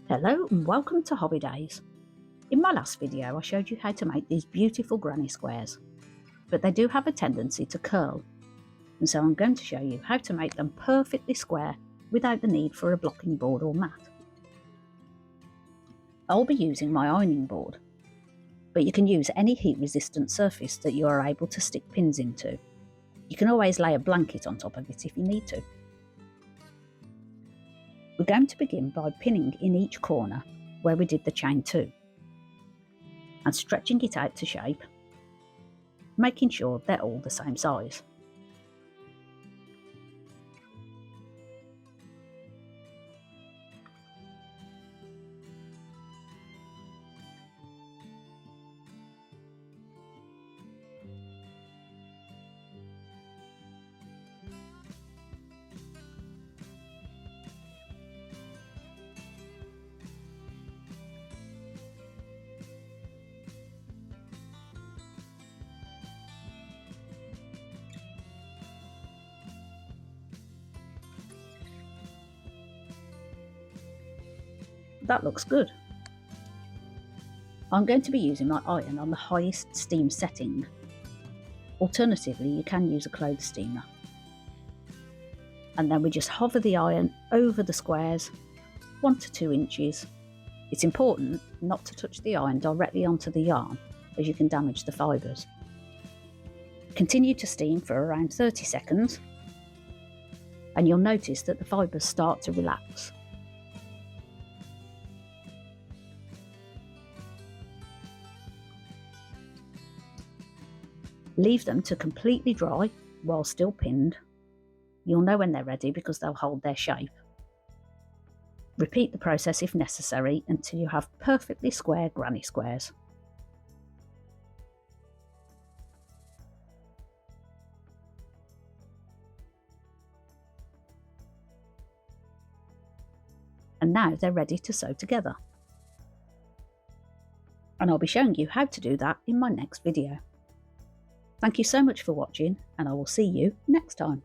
Hello and welcome to Hobby Days. In my last video I showed you how to make these beautiful granny squares, but they do have a tendency to curl, and so I'm going to show you how to make them perfectly square without the need for a blocking board or mat. I'll be using my ironing board, but you can use any heat resistant surface that you are able to stick pins into. You can always lay a blanket on top of it if you need to. We're going to begin by pinning in each corner where we did the chain 2 and stretching it out to shape, making sure they're all the same size. That looks good. I'm going to be using my iron on the highest steam setting. Alternatively, you can use a clothes steamer. And then we just hover the iron over the squares, 1 to 2 inches. It's important not to touch the iron directly onto the yarn, as you can damage the fibres. Continue to steam for around 30 seconds, and you'll notice that the fibres start to relax. Leave them to completely dry while still pinned. You'll know when they're ready because they'll hold their shape. Repeat the process if necessary until you have perfectly square granny squares. And now they're ready to sew together. And I'll be showing you how to do that in my next video. Thank you so much for watching, and I will see you next time.